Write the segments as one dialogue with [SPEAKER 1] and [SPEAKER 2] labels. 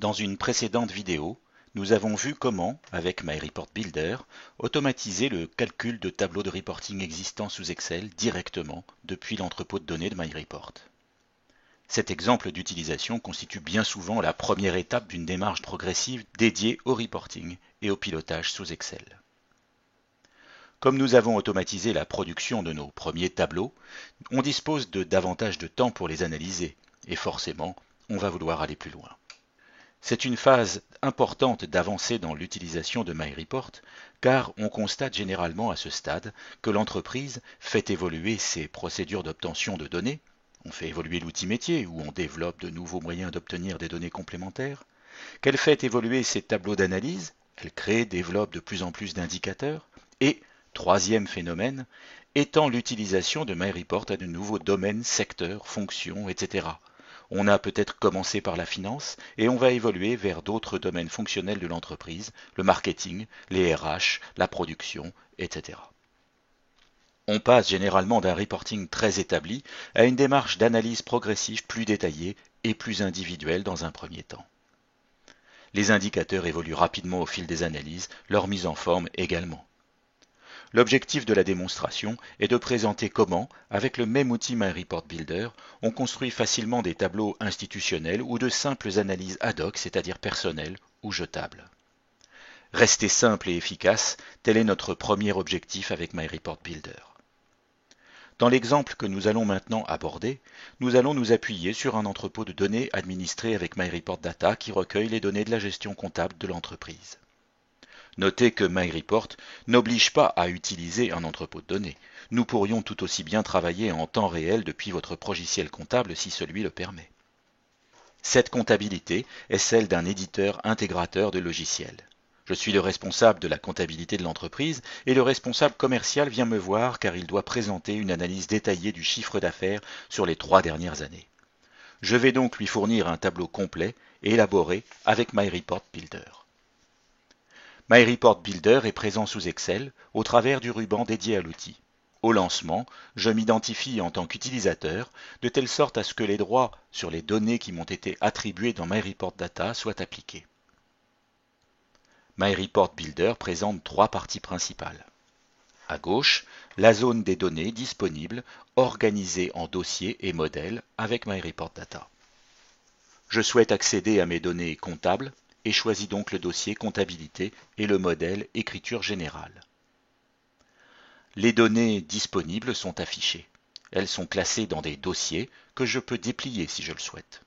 [SPEAKER 1] Dans une précédente vidéo, nous avons vu comment, avec MyReportBuilder, automatiser le calcul de tableaux de reporting existants sous Excel directement depuis l'entrepôt de données de MyReport. Cet exemple d'utilisation constitue bien souvent la première étape d'une démarche progressive dédiée au reporting et au pilotage sous Excel. Comme nous avons automatisé la production de nos premiers tableaux, on dispose de davantage de temps pour les analyser, et forcément, on va vouloir aller plus loin. C'est une phase importante d'avancée dans l'utilisation de MyReport, car on constate généralement à ce stade que l'entreprise fait évoluer ses procédures d'obtention de données, on fait évoluer l'outil métier où on développe de nouveaux moyens d'obtenir des données complémentaires, qu'elle fait évoluer ses tableaux d'analyse, elle crée, développe de plus en plus d'indicateurs, et, troisième phénomène, étend l'utilisation de MyReport à de nouveaux domaines, secteurs, fonctions, etc. On a peut-être commencé par la finance et on va évoluer vers d'autres domaines fonctionnels de l'entreprise, le marketing, les RH, la production, etc. On passe généralement d'un reporting très établi à une démarche d'analyse progressive plus détaillée et plus individuelle dans un premier temps. Les indicateurs évoluent rapidement au fil des analyses, leur mise en forme également. L'objectif de la démonstration est de présenter comment, avec le même outil MyReportBuilder, on construit facilement des tableaux institutionnels ou de simples analyses ad hoc, c'est-à-dire personnelles ou jetables. Rester simple et efficace, tel est notre premier objectif avec MyReportBuilder. Dans l'exemple que nous allons maintenant aborder, nous allons nous appuyer sur un entrepôt de données administré avec MyReportData qui recueille les données de la gestion comptable de l'entreprise. Notez que MyReport n'oblige pas à utiliser un entrepôt de données. Nous pourrions tout aussi bien travailler en temps réel depuis votre logiciel comptable si celui le permet. Cette comptabilité est celle d'un éditeur intégrateur de logiciels. Je suis le responsable de la comptabilité de l'entreprise et le responsable commercial vient me voir car il doit présenter une analyse détaillée du chiffre d'affaires sur les 3 dernières années. Je vais donc lui fournir un tableau complet et élaboré avec MyReportBuilder. MyReportBuilder est présent sous Excel au travers du ruban dédié à l'outil. Au lancement, je m'identifie en tant qu'utilisateur de telle sorte à ce que les droits sur les données qui m'ont été attribuées dans MyReportData soient appliqués. MyReportBuilder présente 3 parties principales. À gauche, la zone des données disponibles organisée en dossiers et modèles avec MyReportData. Je souhaite accéder à mes données comptables et choisis donc le dossier comptabilité et le modèle écriture générale. Les données disponibles sont affichées. Elles sont classées dans des dossiers que je peux déplier si je le souhaite.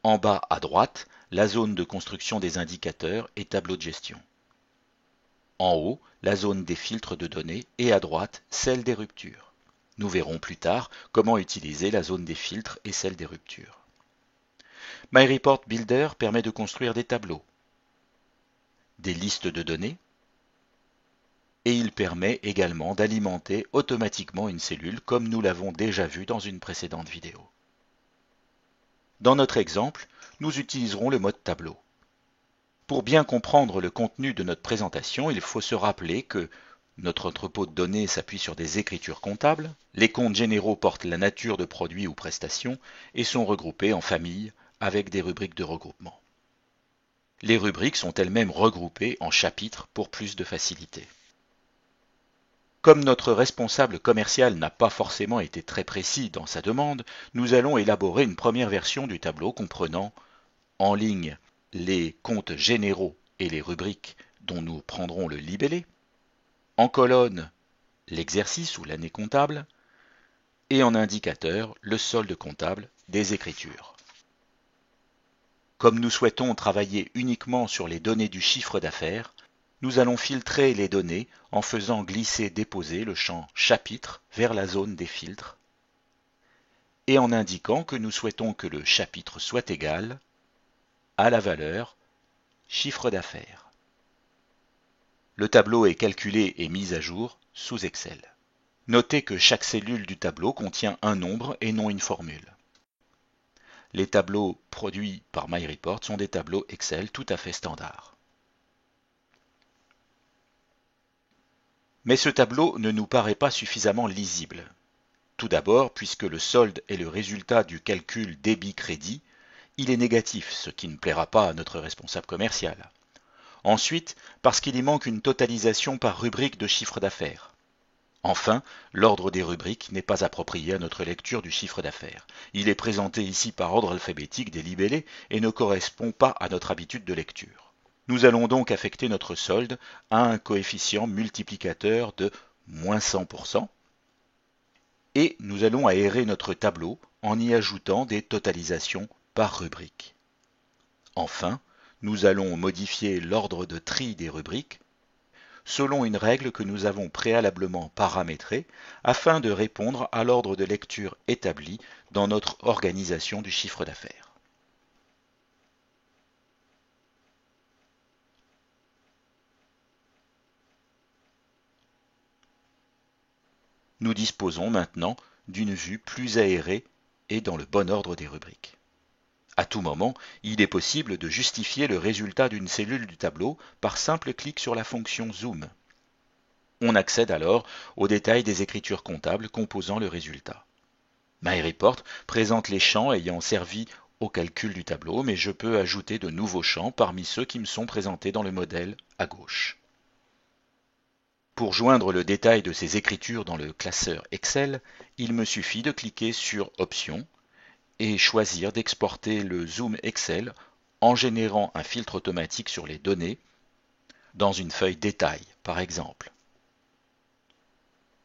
[SPEAKER 1] En bas à droite, la zone de construction des indicateurs et tableau de gestion. En haut, la zone des filtres de données et à droite, celle des ruptures. Nous verrons plus tard comment utiliser la zone des filtres et celle des ruptures. MyReportBuilder permet de construire des tableaux, des listes de données, et il permet également d'alimenter automatiquement une cellule comme nous l'avons déjà vu dans une précédente vidéo. Dans notre exemple, nous utiliserons le mode tableau. Pour bien comprendre le contenu de notre présentation, il faut se rappeler que notre entrepôt de données s'appuie sur des écritures comptables, les comptes généraux portent la nature de produits ou prestations et sont regroupés en familles avec des rubriques de regroupement. Les rubriques sont elles-mêmes regroupées en chapitres pour plus de facilité. Comme notre responsable commercial n'a pas forcément été très précis dans sa demande, nous allons élaborer une première version du tableau comprenant en ligne les comptes généraux et les rubriques dont nous prendrons le libellé, en colonne l'exercice ou l'année comptable, et en indicateur le solde comptable des écritures. Comme nous souhaitons travailler uniquement sur les données du chiffre d'affaires, nous allons filtrer les données en faisant glisser-déposer le champ chapitre vers la zone des filtres et en indiquant que nous souhaitons que le chapitre soit égal à la valeur chiffre d'affaires. Le tableau est calculé et mis à jour sous Excel. Notez que chaque cellule du tableau contient un nombre et non une formule. Les tableaux produits par MyReport sont des tableaux Excel tout à fait standards. Mais ce tableau ne nous paraît pas suffisamment lisible. Tout d'abord, puisque le solde est le résultat du calcul débit-crédit, il est négatif, ce qui ne plaira pas à notre responsable commercial. Ensuite, parce qu'il y manque une totalisation par rubrique de chiffre d'affaires. Enfin, l'ordre des rubriques n'est pas approprié à notre lecture du chiffre d'affaires. Il est présenté ici par ordre alphabétique des libellés et ne correspond pas à notre habitude de lecture. Nous allons donc affecter notre solde à un coefficient multiplicateur de moins 100%, et nous allons aérer notre tableau en y ajoutant des totalisations par rubrique. Enfin, nous allons modifier l'ordre de tri des rubriques selon une règle que nous avons préalablement paramétrée afin de répondre à l'ordre de lecture établi dans notre organisation du chiffre d'affaires. Nous disposons maintenant d'une vue plus aérée et dans le bon ordre des rubriques. À tout moment, il est possible de justifier le résultat d'une cellule du tableau par simple clic sur la fonction Zoom. On accède alors aux détails des écritures comptables composant le résultat. MyReport présente les champs ayant servi au calcul du tableau, mais je peux ajouter de nouveaux champs parmi ceux qui me sont présentés dans le modèle à gauche. Pour joindre le détail de ces écritures dans le classeur Excel, il me suffit de cliquer sur Options et choisir d'exporter le Zoom Excel en générant un filtre automatique sur les données dans une feuille détail, par exemple.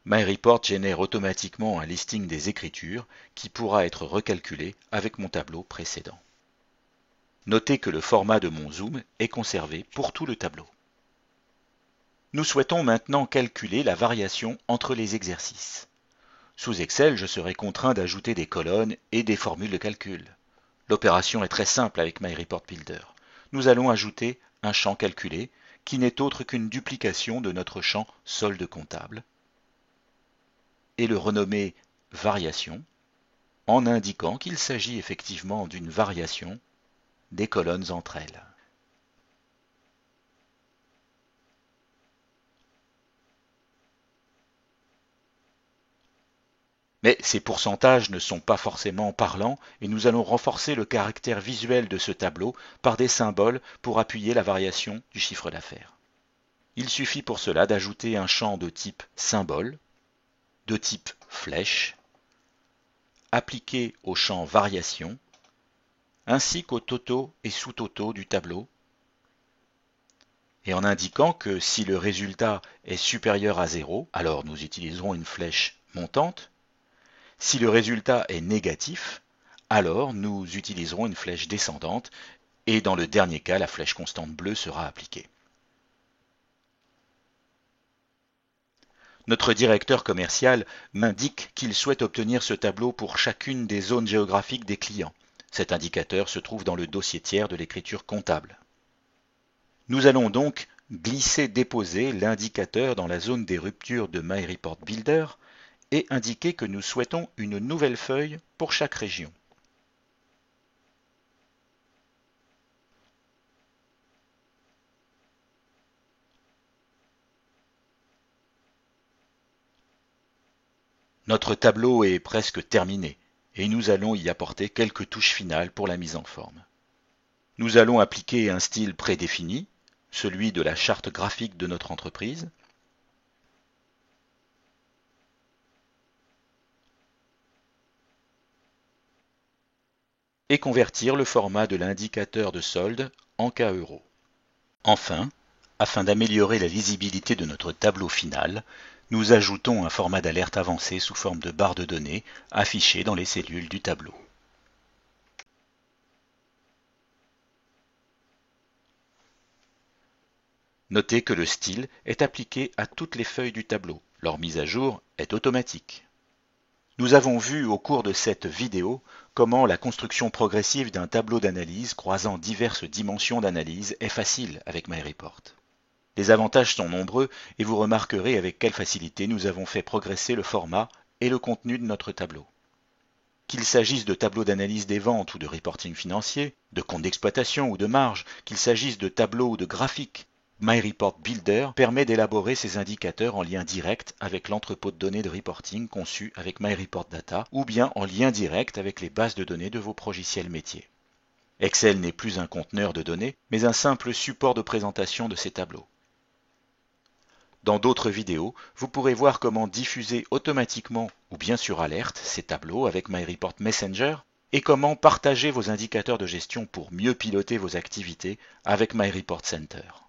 [SPEAKER 1] MyReport génère automatiquement un listing des écritures qui pourra être recalculé avec mon tableau précédent. Notez que le format de mon Zoom est conservé pour tout le tableau. Nous souhaitons maintenant calculer la variation entre les exercices. Sous Excel, je serai contraint d'ajouter des colonnes et des formules de calcul. L'opération est très simple avec MyReport Builder. Nous allons ajouter un champ calculé qui n'est autre qu'une duplication de notre champ solde comptable et le renommer variation en indiquant qu'il s'agit effectivement d'une variation des colonnes entre elles. Mais ces pourcentages ne sont pas forcément parlants et nous allons renforcer le caractère visuel de ce tableau par des symboles pour appuyer la variation du chiffre d'affaires. Il suffit pour cela d'ajouter un champ de type symbole, de type flèche, appliqué au champ variation, ainsi qu'aux totaux et sous-totaux du tableau, et en indiquant que si le résultat est supérieur à 0, alors nous utiliserons une flèche montante. Si le résultat est négatif, alors nous utiliserons une flèche descendante et dans le dernier cas, la flèche constante bleue sera appliquée. Notre directeur commercial m'indique qu'il souhaite obtenir ce tableau pour chacune des zones géographiques des clients. Cet indicateur se trouve dans le dossier tiers de l'écriture comptable. Nous allons donc glisser-déposer l'indicateur dans la zone des ruptures de MyReport Builder et indiquer que nous souhaitons une nouvelle feuille pour chaque région. Notre tableau est presque terminé et nous allons y apporter quelques touches finales pour la mise en forme. Nous allons appliquer un style prédéfini, celui de la charte graphique de notre entreprise. Et convertir le format de l'indicateur de solde en cas euro. Enfin, afin d'améliorer la lisibilité de notre tableau final, nous ajoutons un format d'alerte avancé sous forme de barre de données affichée dans les cellules du tableau. Notez que le style est appliqué à toutes les feuilles du tableau. Leur mise à jour est automatique. Nous avons vu au cours de cette vidéo comment la construction progressive d'un tableau d'analyse croisant diverses dimensions d'analyse est facile avec MyReport. Les avantages sont nombreux et vous remarquerez avec quelle facilité nous avons fait progresser le format et le contenu de notre tableau. Qu'il s'agisse de tableaux d'analyse des ventes ou de reporting financier, de comptes d'exploitation ou de marge, qu'il s'agisse de tableaux ou de graphiques, MyReport Builder permet d'élaborer ces indicateurs en lien direct avec l'entrepôt de données de reporting conçu avec MyReport Data ou bien en lien direct avec les bases de données de vos logiciels métiers. Excel n'est plus un conteneur de données, mais un simple support de présentation de ces tableaux. Dans d'autres vidéos, vous pourrez voir comment diffuser automatiquement ou bien sur alerte ces tableaux avec MyReport Messenger et comment partager vos indicateurs de gestion pour mieux piloter vos activités avec MyReport Center.